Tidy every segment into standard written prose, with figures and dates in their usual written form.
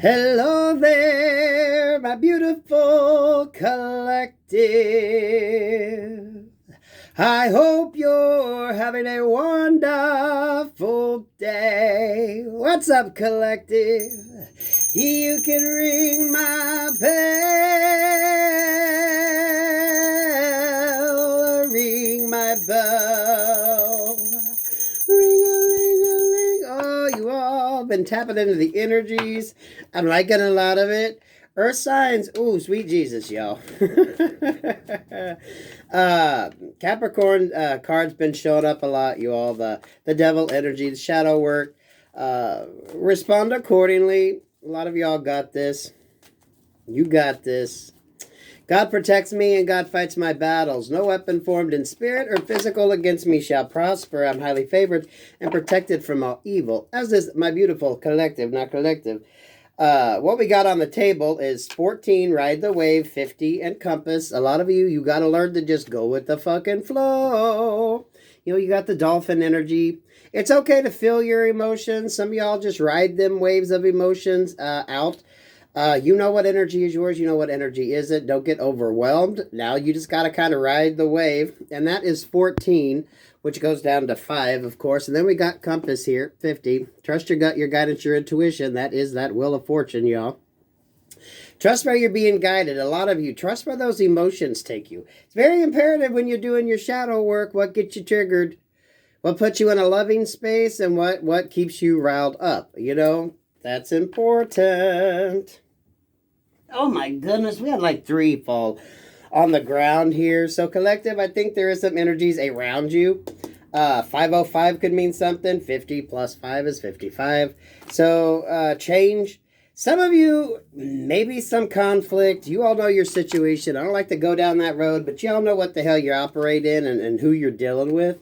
Hello there, my beautiful collective. I hope you're having a wonderful day. What's up, collective? You can ring my bell, ring my bell. Ring-a-ling-a-ling. Oh, you all been tapping into the energies. I'm liking a lot of it. Earth signs. Ooh, sweet Jesus, y'all. Capricorn cards been showing up a lot, you all. The devil energy, the shadow work. Respond accordingly. A lot of y'all got this. You got this. God protects me and God fights my battles. No weapon formed in spirit or physical against me shall prosper. I'm highly favored and protected from all evil. As is my beautiful collective, not collective. What we got on the table is 14, Ride the Wave, 50, and Compass. A lot of you got to learn to just go with the fucking flow. You know, you got the dolphin energy. It's okay to feel your emotions. Some of y'all just ride them waves of emotions out. You know what energy is yours. You know what energy isn't. Don't get overwhelmed. Now you just got to kind of ride the wave. And that is 14, which goes down to 5, of course. And then we got Compass here, 50. Trust your gut, your guidance, your intuition. That is that wheel of fortune, y'all. Trust where you're being guided. A lot of you, trust where those emotions take you. It's very imperative when you're doing your shadow work, what gets you triggered, what puts you in a loving space, and what keeps you riled up. You know, that's important. Oh my goodness, we had like 3 fall on the ground here. So collective, I think there is some energies around you. 505 could mean something. 50 plus 5 is 55. So change. Some of you, maybe some conflict. You all know your situation. I don't like to go down that road, but y'all know what the hell you operate in and who you're dealing with.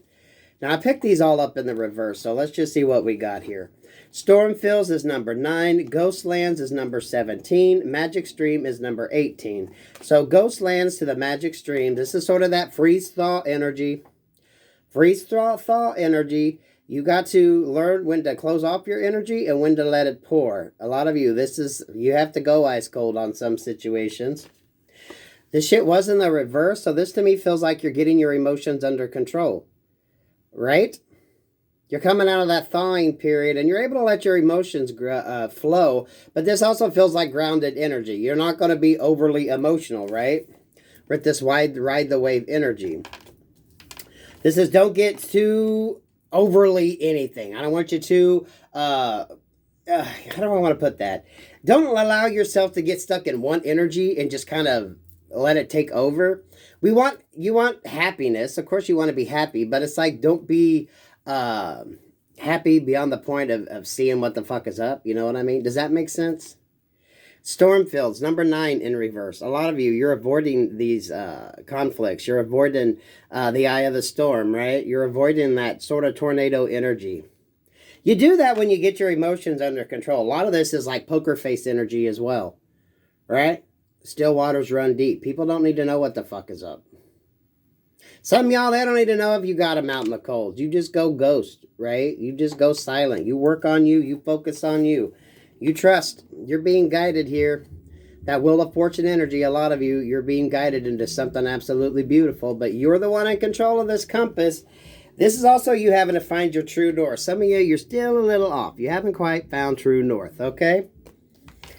Now, I picked these all up in the reverse, so let's just see what we got here. Stormfills is number 9. Ghostlands is number 17. Magic Stream is number 18. So Ghostlands to the Magic Stream. This is sort of that freeze-thaw energy. Freeze-thaw energy. You got to learn when to close off your energy and when to let it pour. A lot of you, you have to go ice cold on some situations. This shit was in the reverse, so this to me feels like you're getting your emotions under control. Right? You're coming out of that thawing period and you're able to let your emotions flow, but this also feels like grounded energy. You're not going to be overly emotional, right? With this ride the wave energy. This is don't get too overly anything. I don't want you to, how do I want to put that? Don't allow yourself to get stuck in one energy and just kind of let it take over. You want happiness. Of course you want to be happy, but it's like don't be happy beyond the point of seeing what the fuck is up. You know what I mean? Does that make sense? Stormfields, number 9 in reverse. A lot of you, you're avoiding these conflicts. You're avoiding the eye of the storm, right? You're avoiding that sort of tornado energy. You do that when you get your emotions under control. A lot of this is like poker face energy as well, right? Still waters run deep. People don't need to know what the fuck is up. Some of y'all, they don't need to know if you got them out in the cold. You just go ghost, right? You just go silent. You work on you. You focus on you. You trust. You're being guided here. That Wheel of Fortune energy, a lot of you, you're being guided into something absolutely beautiful. But you're the one in control of this compass. This is also you having to find your true north. Some of you, you're still a little off. You haven't quite found true north, okay?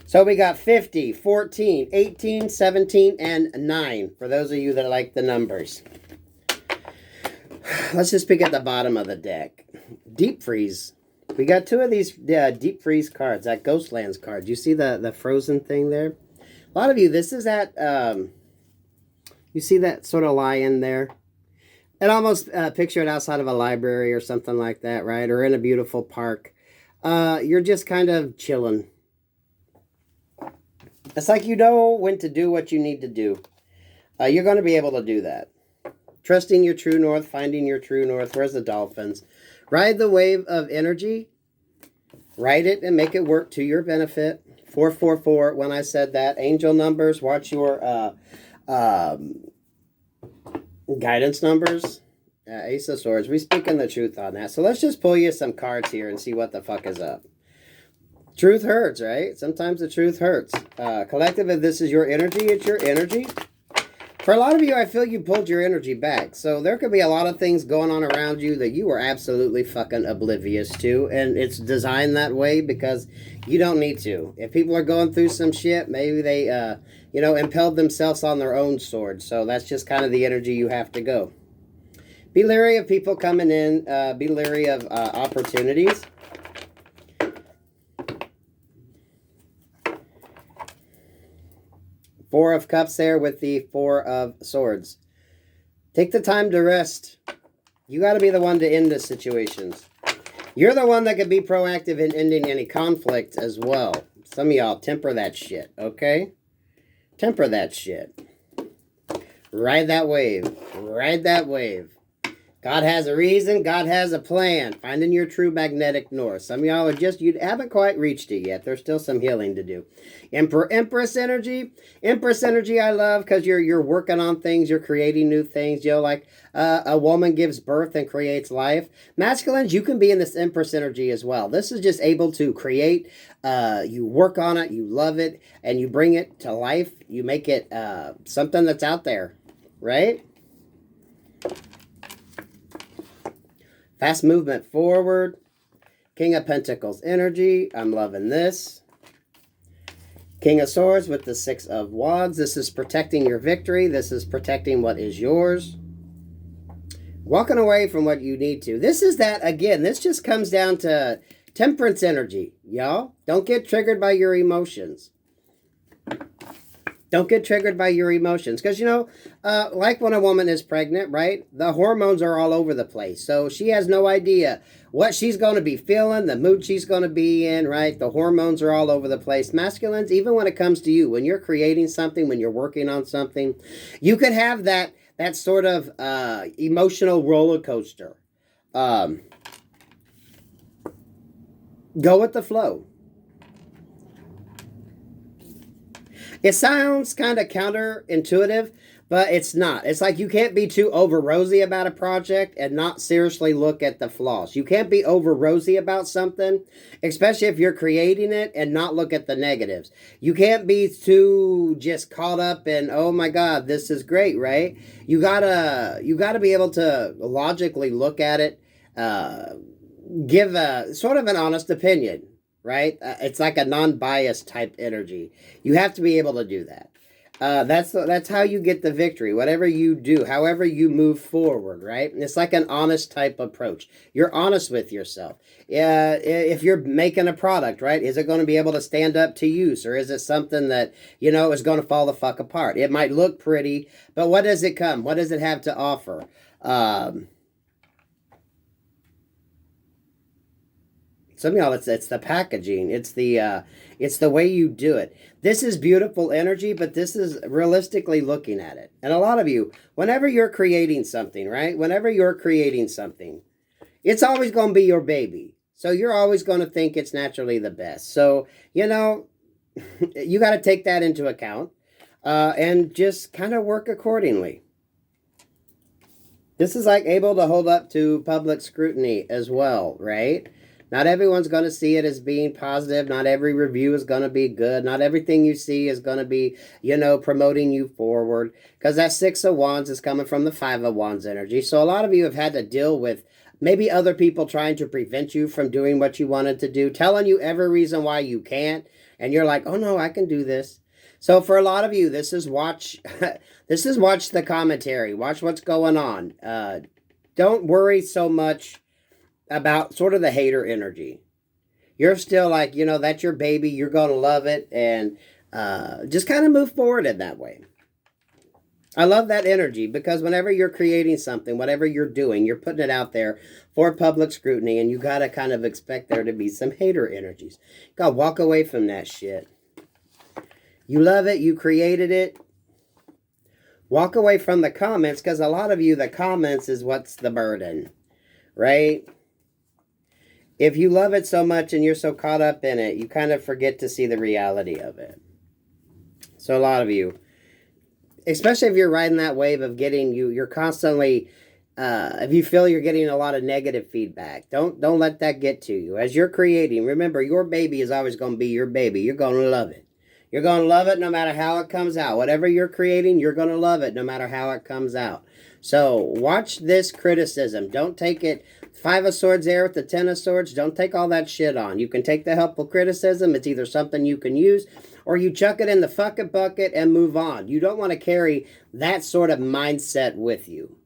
So we got 50, 14, 18, 17, and 9. For those of you that like the numbers. Let's just pick at the bottom of the deck. Deep Freeze. We got 2 of these Deep Freeze cards. That Ghostlands card. You see the frozen thing there? A lot of you, this is that, you see that sort of lion there? And almost picture it outside of a library or something like that, right? Or in a beautiful park. You're just kind of chilling. It's like you know when to do what you need to do. You're going to be able to do that. Trusting your true north, finding your true north. Where's the dolphins? Ride the wave of energy. Ride it and make it work to your benefit. 444, when I said that. Angel numbers. Watch your guidance numbers. Ace of Swords. We're speaking the truth on that. So let's just pull you some cards here and see what the fuck is up. Truth hurts, right? Sometimes the truth hurts. Collective, if this is your energy, it's your energy. For a lot of you, I feel you pulled your energy back. So there could be a lot of things going on around you that you are absolutely fucking oblivious to. And it's designed that way because you don't need to. If people are going through some shit, maybe they, impelled themselves on their own sword. So that's just kind of the energy you have to go. Be leery of people coming in. Be leery of opportunities. Four of Cups there with the Four of Swords. Take the time to rest. You got to be the one to end the situations. You're the one that could be proactive in ending any conflict as well. Some of y'all temper that shit, okay? Temper that shit. Ride that wave. Ride that wave. God has a reason. God has a plan. Finding your true magnetic north. Some of y'all are you haven't quite reached it yet. There's still some healing to do. Empress energy. Empress energy I love because you're working on things. You're creating new things. Like a woman gives birth and creates life. Masculines, you can be in this Empress energy as well. This is just able to create. You work on it. You love it. And you bring it to life. You make it something that's out there. Right? Fast movement forward. King of Pentacles energy. I'm loving this. King of Swords with the Six of Wands. This is protecting your victory. This is protecting what is yours. Walking away from what you need to. This is that, again, this just comes down to temperance energy, y'all. Don't get triggered by your emotions. Don't get triggered by your emotions. Because, like when a woman is pregnant, right? The hormones are all over the place. So she has no idea what she's going to be feeling, the mood she's going to be in, right? The hormones are all over the place. Masculines, even when it comes to you, when you're creating something, when you're working on something, you could have that sort of emotional roller coaster. Go with the flow. It sounds kind of counterintuitive, but it's not. It's like you can't be too over rosy about a project and not seriously look at the flaws. You can't be over rosy about something, especially if you're creating it, and not look at the negatives. You can't be too just caught up in, oh my God, this is great, right? You gotta be able to logically look at it, give a sort of an honest opinion. Right? It's like a non-biased type energy. You have to be able to do that. That's how you get the victory. Whatever you do, however you move forward, right? It's like an honest type approach. You're honest with yourself. If you're making a product, right? Is it going to be able to stand up to use? Or is it something that, is going to fall the fuck apart? It might look pretty, but what does it come? What does it have to offer? Some of y'all, it's the packaging. It's the way you do it. This is beautiful energy, but this is realistically looking at it. And a lot of you, whenever you're creating something, right? Whenever you're creating something, it's always going to be your baby. So you're always going to think it's naturally the best. So, you got to take that into account and just kind of work accordingly. This is like able to hold up to public scrutiny as well, right? Not everyone's going to see it as being positive. Not every review is going to be good. Not everything you see is going to be, promoting you forward. Because that Six of Wands is coming from the Five of Wands energy. So a lot of you have had to deal with maybe other people trying to prevent you from doing what you wanted to do. Telling you every reason why you can't. And you're like, oh no, I can do this. So for a lot of you, this is watch the commentary. Watch what's going on. Don't worry so much about sort of the hater energy. You're still like, that's your baby. You're going to love it. And just kind of move forward in that way. I love that energy because whenever you're creating something, whatever you're doing, you're putting it out there for public scrutiny. And you got to kind of expect there to be some hater energies. You got to walk away from that shit. You love it. You created it. Walk away from the comments because a lot of you, the comments is what's the burden. Right? If you love it so much and you're so caught up in it, you kind of forget to see the reality of it. So a lot of you, especially if you're riding that wave of you're constantly If you feel you're getting a lot of negative feedback, don't let that get to you. As you're creating, remember, your baby is always going to be your baby. You're going to love it. You're going to love it no matter how it comes out. Whatever you're creating, you're going to love it no matter how it comes out. So watch this criticism. Don't take it 5 of Swords there with the 10 of Swords. Don't take all that shit on. You can take the helpful criticism. It's either something you can use, or you chuck it in the fucking bucket and move on. You don't want to carry that sort of mindset with you.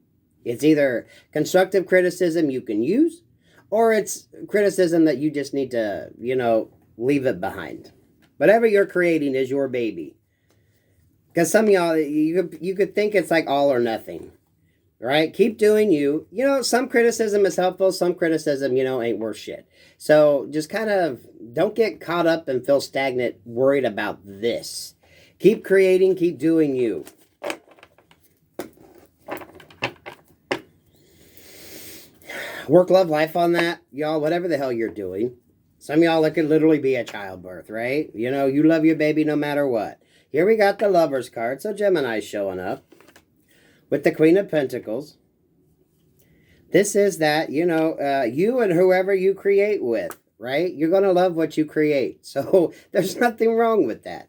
It's either constructive criticism you can use, or it's criticism that you just need to, leave it behind. Whatever you're creating is your baby. Because some of y'all, you could think it's like all or nothing. Right? Keep doing you. Some criticism is helpful. Some criticism, ain't worth shit. So just kind of don't get caught up and feel stagnant, worried about this. Keep creating. Keep doing you. Work, love, life on that. Y'all, whatever the hell you're doing. Some of y'all, it could literally be a childbirth, right? You love your baby no matter what. Here we got the Lover's card. So Gemini's showing up with the Queen of Pentacles. This is that, you and whoever you create with, right? You're going to love what you create. So there's nothing wrong with that.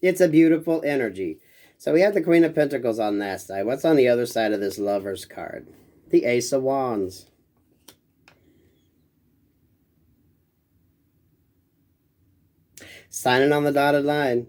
It's a beautiful energy. So we have the Queen of Pentacles on that side. What's on the other side of this Lover's card? The Ace of Wands. Signing on the dotted line.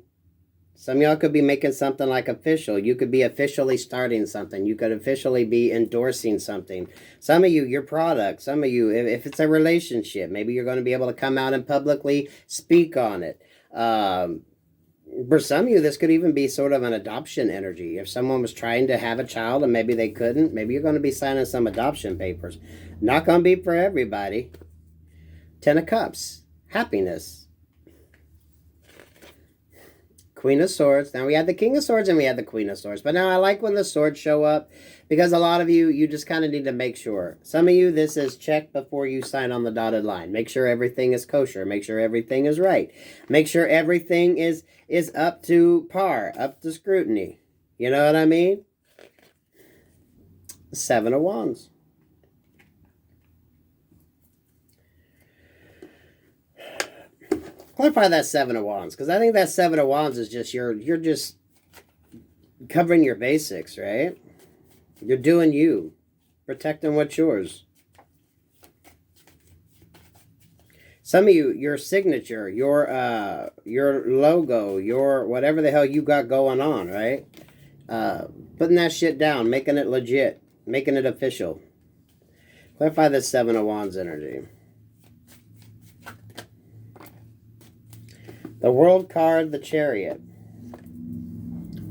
Some of y'all could be making something like official. You could be officially starting something. You could officially be endorsing something. Some of you, your product. Some of you, if it's a relationship, maybe you're going to be able to come out and publicly speak on it. For some of you, this could even be sort of an adoption energy. If someone was trying to have a child and maybe they couldn't, maybe you're going to be signing some adoption papers. Not going to be for everybody. 10 of Cups. Happiness. Queen of Swords. Now we had the King of Swords and we had the Queen of Swords. But now I like when the swords show up because a lot of you just kind of need to make sure. Some of you, this is check before you sign on the dotted line. Make sure everything is kosher. Make sure everything is right. Make sure everything is up to par, up to scrutiny. You know what I mean? 7 of Wands. Clarify that 7 of Wands, because I think that 7 of Wands is just you're just covering your basics, right? You're doing you, protecting what's yours. Some of you, your signature, your logo, your whatever the hell you got going on, right? Putting that shit down, making it legit, making it official. Clarify this 7 of Wands energy. The World card, the Chariot.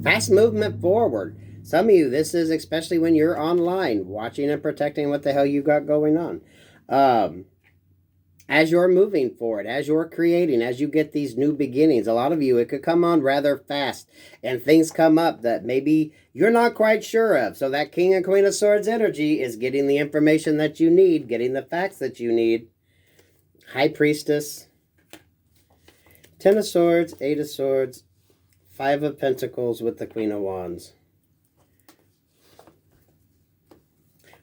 Fast movement forward. Some of you, this is especially when you're online, watching and protecting what the hell you got going on. As you're moving forward, as you're creating, as you get these new beginnings, a lot of you, it could come on rather fast. And things come up that maybe you're not quite sure of. So that King and Queen of Swords energy is getting the information that you need, getting the facts that you need. High Priestess. 10 of Swords, 8 of Swords, 5 of Pentacles with the Queen of Wands.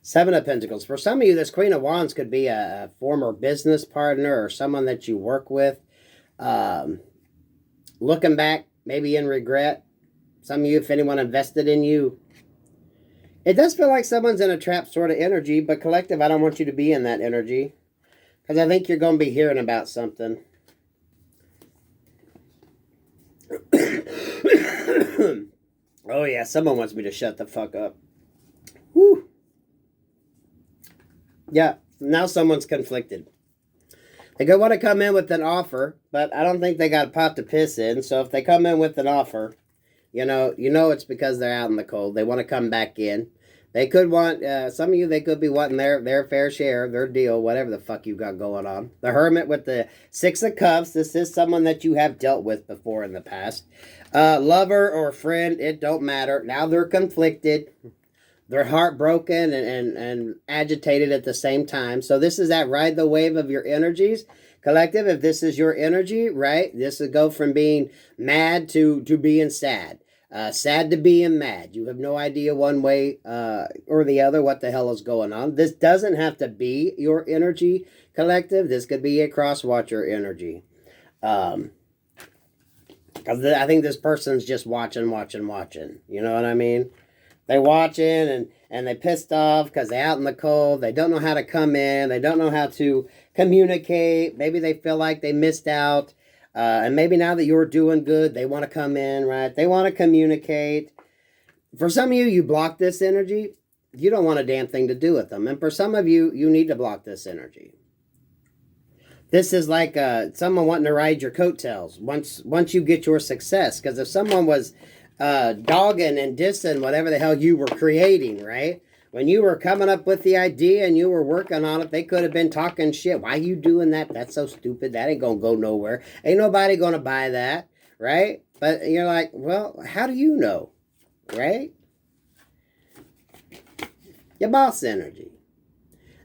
7 of Pentacles. For some of you, this Queen of Wands could be a former business partner or someone that you work with. Looking back, maybe in regret. Some of you, if anyone invested in you. It does feel like someone's in a trap sort of energy, but collective, I don't want you to be in that energy. Because I think you're going to be hearing about something. Oh yeah, someone wants me to shut the fuck up. Woo. Yeah, now someone's conflicted. They could want to come in with an offer, but I don't think they got a pot to piss in. So if they come in with an offer, you know it's because they're out in the cold. They want to come back in. They could want, some of you, they could be wanting their fair share, their deal, whatever the fuck you got going on. The Hermit with the 6 of Cups. This is someone that you have dealt with before in the past. Lover or friend, it don't matter. Now they're conflicted. They're heartbroken and agitated at the same time. So this is that ride the wave of your energies. Collective, if this is your energy, right? This would go from being mad to being sad. sad to be and mad. You have no idea one way or the other what the hell is going on. This doesn't have to be your energy, collective. This could be a cross-watcher energy. Because I think this person's just watching. You know what I mean? They watching and they pissed off because they're out in the cold. They don't know how to come in. They don't know how to communicate. Maybe they feel like they missed out. And maybe now that you're doing good, they want to come in, right? They want to communicate. For some of you, you block this energy. You don't want a damn thing to do with them. And for some of you, you need to block this energy. This is like someone wanting to ride your coattails once you get your success. Because if someone was dogging and dissing whatever the hell you were creating, right? When you were coming up with the idea and you were working on it, they could have been talking shit. Why you doing that? That's so stupid. That ain't going to go nowhere. Ain't nobody going to buy that, right? But you're like, well, how do you know, right? Your boss energy.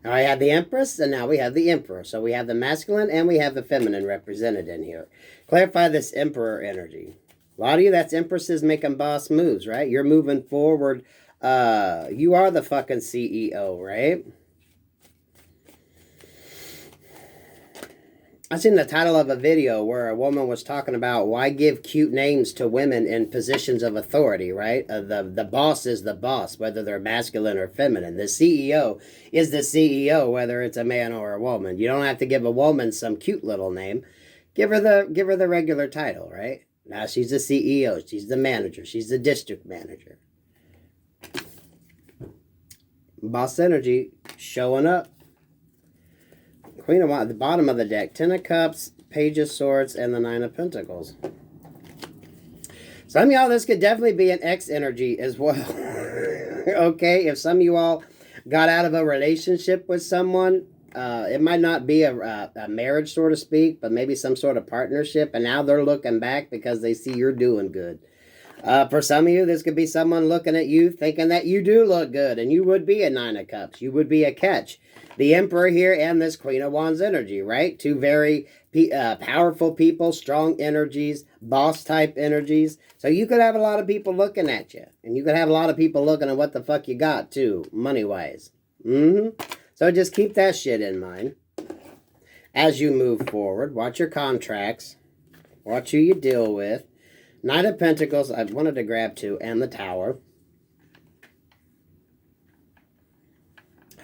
Now I have the Empress, and now we have the Emperor. So we have the masculine and we have the feminine represented in here. Clarify this Emperor energy. A lot of you, that's Empresses making boss moves, right? You're moving forward. You are the fucking CEO, right? I seen the title of a video where a woman was talking about why give cute names to women in positions of authority, right? The boss is the boss, whether they're masculine or feminine. The CEO is the CEO, whether it's a man or a woman. You don't have to give a woman some cute little name. Give her the regular title, right? Now she's the CEO, she's the manager, she's the district manager. Boss energy showing up. Queen of Wands, the bottom of the deck. 10 of Cups, Page of Swords, and the 9 of Pentacles. Some of y'all, this could definitely be an ex energy as well. Okay, if some of you all got out of a relationship with someone, it might not be a marriage, so to speak, but maybe some sort of partnership, and now they're looking back because they see you're doing good. For some of you, this could be someone looking at you thinking that you do look good, and you would be a 9 of Cups. You would be a catch. The Emperor here and this Queen of Wands energy, right? Two very powerful people, strong energies, boss-type energies. So you could have a lot of people looking at you, and you could have a lot of people looking at what the fuck you got, too, money-wise. So just keep that shit in mind as you move forward. Watch your contracts. Watch who you deal with. 9 of Pentacles, I wanted to grab 2, and the Tower.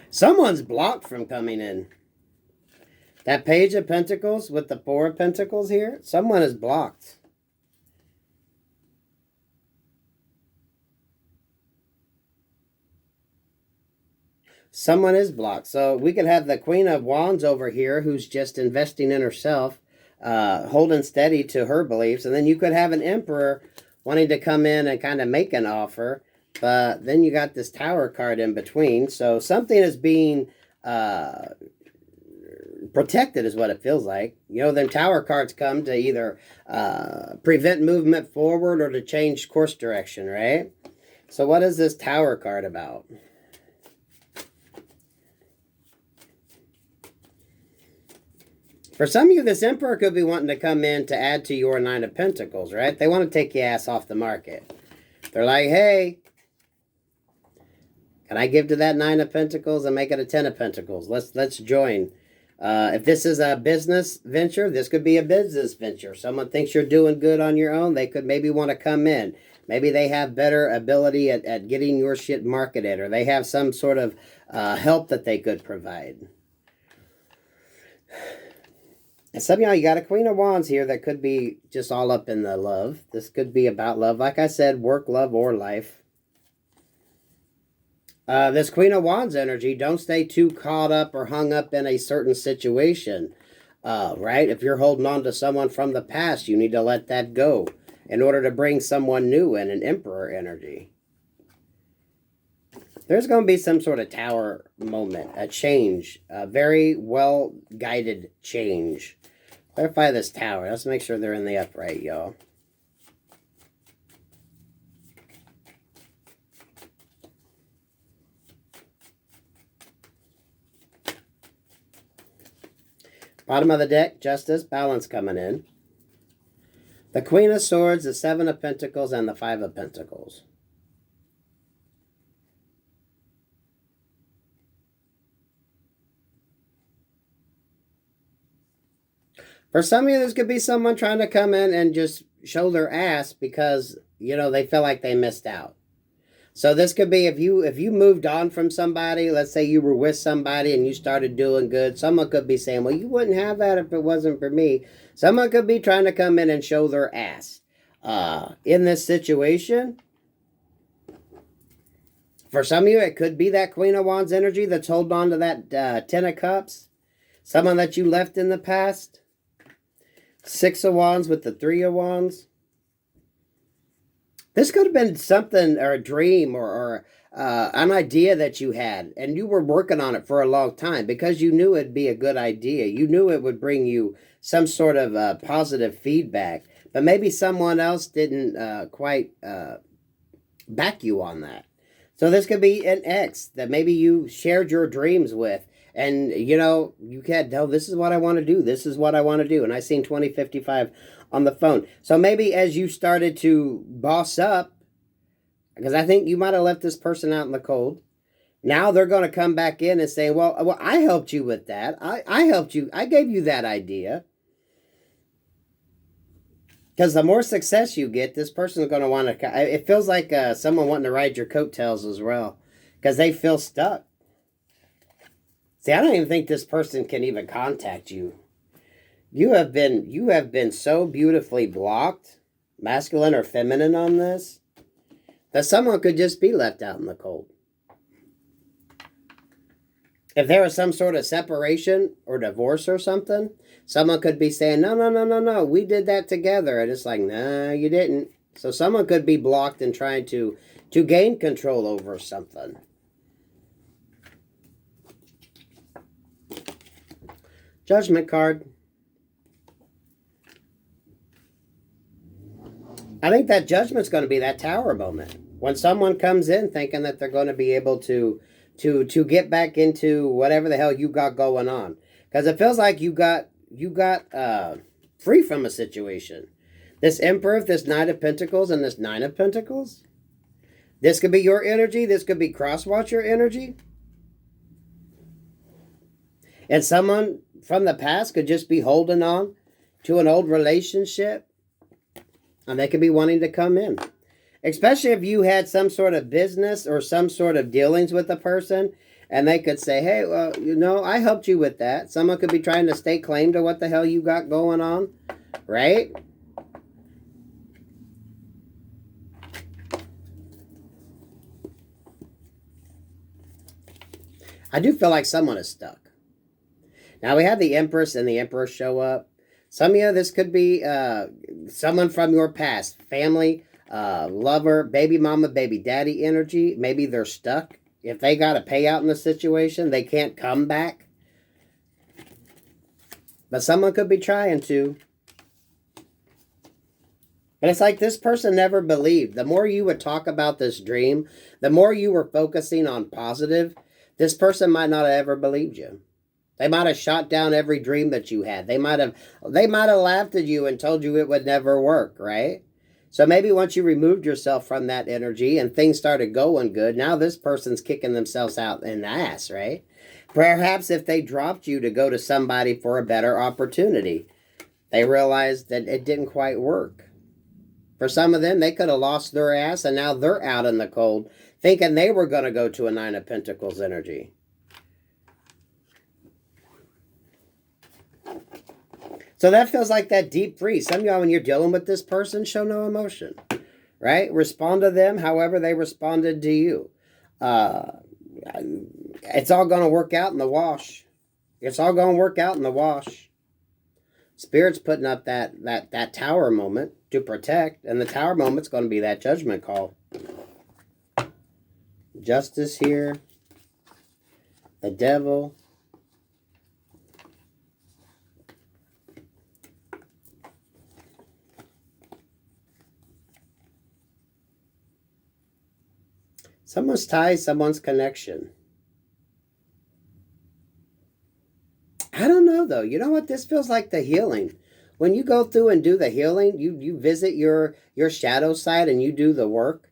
Someone's blocked from coming in. That Page of Pentacles with the 4 of Pentacles here, someone is blocked. Someone is blocked. So we could have the Queen of Wands over here who's just investing in herself, holding steady to her beliefs. And then you could have an Emperor wanting to come in and kind of make an offer. But then you got this Tower card in between. So something is being protected is what it feels like. You know, then Tower cards come to either prevent movement forward or to change course direction, right? So what is this Tower card about? For some of you, this Emperor could be wanting to come in to add to your 9 of Pentacles, right? They want to take your ass off the market. They're like, hey, can I give to that 9 of Pentacles and make it a 10 of Pentacles? Let's join. If this is a business venture, this could be a business venture. Someone thinks you're doing good on your own. They could maybe want to come in. Maybe they have better ability at getting your shit marketed, or they have some sort of help that they could provide. And some of y'all, you got a Queen of Wands here that could be just all up in the love. This could be about love. Like I said, work, love, or life. This Queen of Wands energy, don't stay too caught up or hung up in a certain situation, right? If you're holding on to someone from the past, you need to let that go in order to bring someone new in, an Emperor energy. There's going to be some sort of Tower moment, a change, a very well-guided change. Clarify this Tower. Let's make sure they're in the upright, y'all. Bottom of the deck, Justice, balance coming in. The Queen of Swords, the Seven of Pentacles, and the Five of Pentacles. For some of you, this could be someone trying to come in and just show their ass because, you know, they feel like they missed out. So this could be if you moved on from somebody, let's say you were with somebody and you started doing good, someone could be saying, well, you wouldn't have that if it wasn't for me. Someone could be trying to come in and show their ass. In this situation, for some of you, it could be that Queen of Wands energy that's holding on to that Ten of Cups. Someone that you left in the past. Six of Wands with the Three of Wands. This could have been something or a dream or an idea that you had, and you were working on it for a long time because you knew it'd be a good idea. You knew it would bring you some sort of positive feedback, but maybe someone else didn't quite back you on that. So this could be an ex that maybe you shared your dreams with, and, you know, you can't tell, this is what I want to do. This is what I want to do. And I seen 2055 on the phone. So maybe as you started to boss up, because I think you might have left this person out in the cold. Now they're going to come back in and say, well, I helped you with that. I helped you. I gave you that idea. Because the more success you get, this person is going to want to, it feels like someone wanting to ride your coattails as well. Because they feel stuck. See, I don't even think this person can even contact you. You have been so beautifully blocked, masculine or feminine on this, that someone could just be left out in the cold. If there was some sort of separation or divorce or something, someone could be saying, no, we did that together. And it's like, no, you didn't. So someone could be blocked and trying to gain control over something. Judgment card. I think that judgment's going to be that Tower moment. When someone comes in thinking that they're going to be able to get back into whatever the hell you got going on. Because it feels like you got free from a situation. This Emperor, this Knight of Pentacles, and this Nine of Pentacles. This could be your energy. This could be cross-watcher energy. And someone from the past could just be holding on to an old relationship. And they could be wanting to come in. Especially if you had some sort of business or some sort of dealings with a person. And they could say, hey, well, you know, I helped you with that. Someone could be trying to stake claim to what the hell you got going on. Right? I do feel like someone is stuck. Now we have the Empress and the Emperor show up. Some of you, this could be someone from your past. Family, lover, baby mama, baby daddy energy. Maybe they're stuck. If they got a payout in the situation, they can't come back. But someone could be trying to. But it's like this person never believed. The more you would talk about this dream, the more you were focusing on positive, this person might not have ever believed you. They might have shot down every dream that you had. They might have laughed at you and told you it would never work, right? So maybe once you removed yourself from that energy and things started going good, now this person's kicking themselves out in the ass, right? Perhaps if they dropped you to go to somebody for a better opportunity, they realized that it didn't quite work. For some of them, they could have lost their ass and now they're out in the cold thinking they were going to go to a Nine of Pentacles energy. So that feels like that deep freeze. Some of y'all, when you're dealing with this person, show no emotion, right? Respond to them however they responded to you. It's all going to work out in the wash. It's all going to work out in the wash. Spirit's putting up that Tower moment to protect, and the Tower moment's going to be that judgment call. Justice here. The Devil. Someone's tie, someone's connection. I don't know, though. You know what? This feels like the healing. When you go through and do the healing, you visit your shadow side and you do the work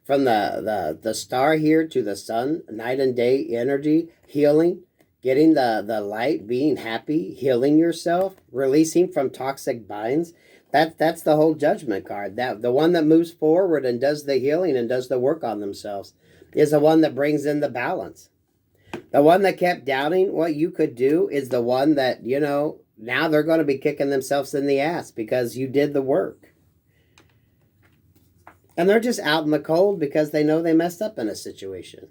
from the star here to the sun, night and day energy, healing, getting the light, being happy, healing yourself, releasing from toxic binds. That's the whole judgment card. That the one that moves forward and does the healing and does the work on themselves is the one that brings in the balance. The one that kept doubting what you could do is the one that, now they're going to be kicking themselves in the ass because you did the work. And they're just out in the cold because they know they messed up in a situation.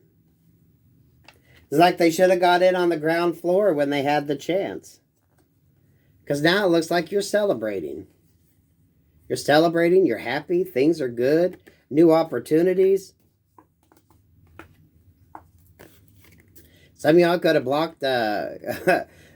It's like they should have got in on the ground floor when they had the chance. Because now it looks like you're celebrating. You're celebrating, you're happy, things are good, new opportunities. Some of y'all could have blocked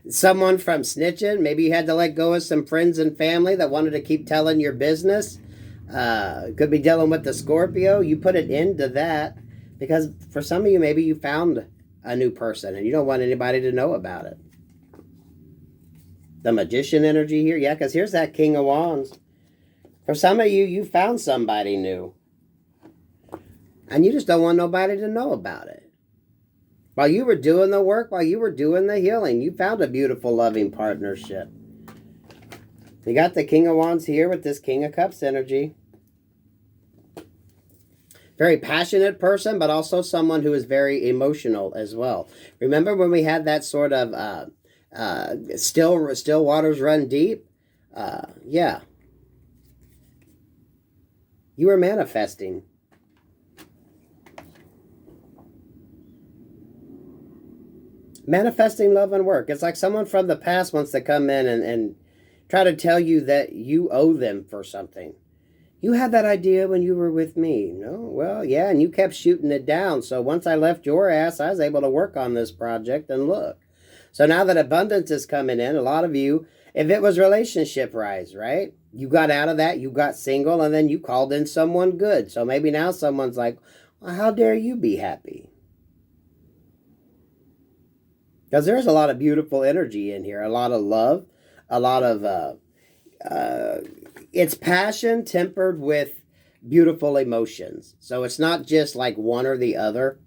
someone from snitching. Maybe you had to let go of some friends and family that wanted to keep telling your business. Could be dealing with the Scorpio. You put an end to that because for some of you, maybe you found a new person and you don't want anybody to know about it. The Magician energy here. Yeah, because here's that King of Wands. For some of you, you found somebody new. And you just don't want nobody to know about it. While you were doing the work, while you were doing the healing, you found a beautiful, loving partnership. You got the King of Wands here with this King of Cups energy. Very passionate person, but also someone who is very emotional as well. Remember when we had that sort of still waters run deep? Yeah. You were manifesting. Manifesting love and work. It's like someone from the past wants to come in and try to tell you that you owe them for something. You had that idea when you were with me. No, well, yeah, and you kept shooting it down. So once I left your ass, I was able to work on this project and look. So now that abundance is coming in, a lot of you, if it was relationship rise, right? You got out of that, you got single, and then you called in someone good. So maybe now someone's like, well, how dare you be happy? Because there's a lot of beautiful energy in here, a lot of love, a lot of, it's passion tempered with beautiful emotions. So it's not just like one or the other.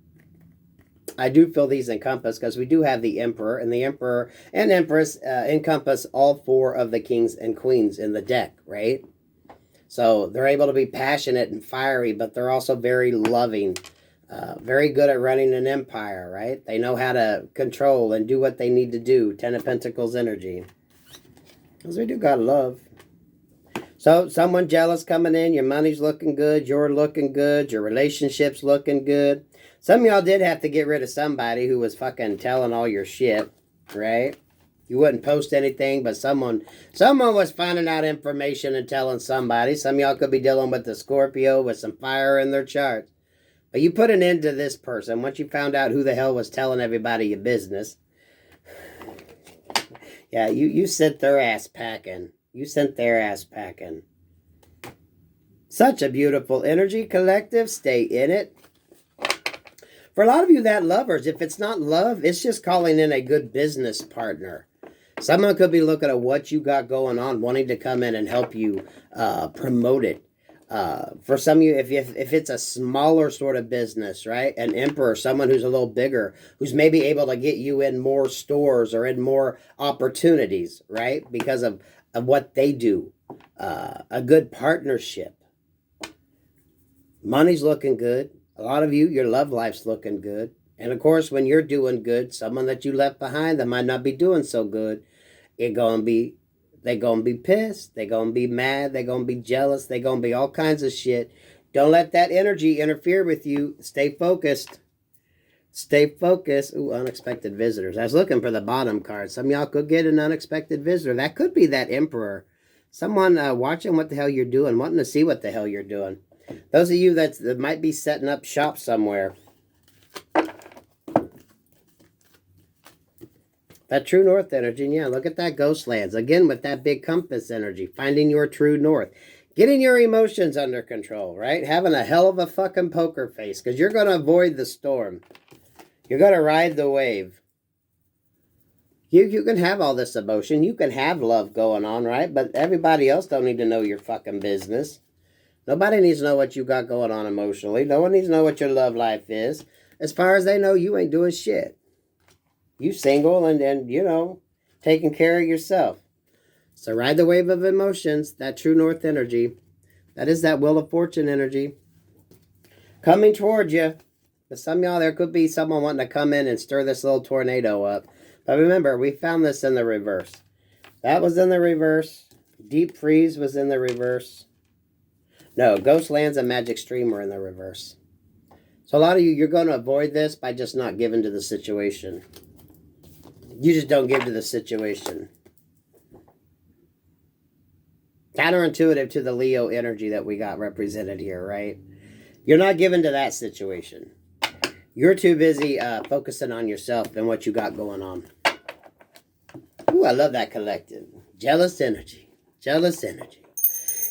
I do feel these encompass because we do have the Emperor, and the Emperor and Empress encompass all four of the kings and queens in the deck, right? So they're able to be passionate and fiery, but they're also very loving. Very good at running an empire, right? They know how to control and do what they need to do. Ten of Pentacles energy. Because they do got love. So someone jealous coming in. Your money's looking good. You're looking good. Your relationship's looking good. Some of y'all did have to get rid of somebody who was fucking telling all your shit, right? You wouldn't post anything, but someone was finding out information and telling somebody. Some of y'all could be dealing with the Scorpio with some fire in their charts. But you put an end to this person once you found out who the hell was telling everybody your business. Yeah, you sent their ass packing. You sent their ass packing. Such a beautiful energy, collective. Stay in it. For a lot of you that lovers, if it's not love, it's just calling in a good business partner. Someone could be looking at what you got going on, wanting to come in and help you promote it. For some of you, if it's a smaller sort of business, right? An emperor, someone who's a little bigger, who's maybe able to get you in more stores or in more opportunities, right? Because of what they do. A good partnership. Money's looking good. A lot of you, your love life's looking good. And of course, when you're doing good, someone that you left behind that might not be doing so good, they're going to be pissed. They're going to be mad. They're going to be jealous. They're going to be all kinds of shit. Don't let that energy interfere with you. Stay focused. Stay focused. Ooh, unexpected visitors. I was looking for the bottom card. Some of y'all could get an unexpected visitor. That could be that emperor. Someone watching what the hell you're doing, wanting to see what the hell you're doing. Those of you that might be setting up shop somewhere. That true north energy, yeah, look at that ghost lands. Again, with that big compass energy, finding your true north. Getting your emotions under control, right? Having a hell of a fucking poker face, because you're going to avoid the storm. You're going to ride the wave. You can have all this emotion. You can have love going on, right? But everybody else don't need to know your fucking business. Nobody needs to know what you got going on emotionally. No one needs to know what your love life is. As far as they know, you ain't doing shit. You single and you know, taking care of yourself. So ride the wave of emotions, that true north energy. That is that wheel of fortune energy. Coming toward you. But some of y'all, there could be someone wanting to come in and stir this little tornado up. But remember, we found this in the reverse. That was in the reverse. Deep freeze was in the reverse. No, ghost lands and magic stream were in the reverse. So a lot of you, you're going to avoid this by just not giving to the situation. You just don't give to the situation. Counterintuitive to the Leo energy that we got represented here, right? You're not giving to that situation. You're too busy focusing on yourself and what you got going on. Ooh, I love that collective. Jealous energy. Jealous energy.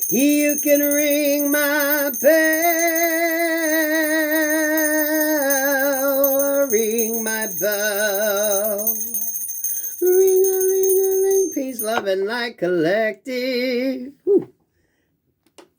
You can ring my bell. Ring my bell. Ring-a-ling-a-ling. Peace, love, and light collective.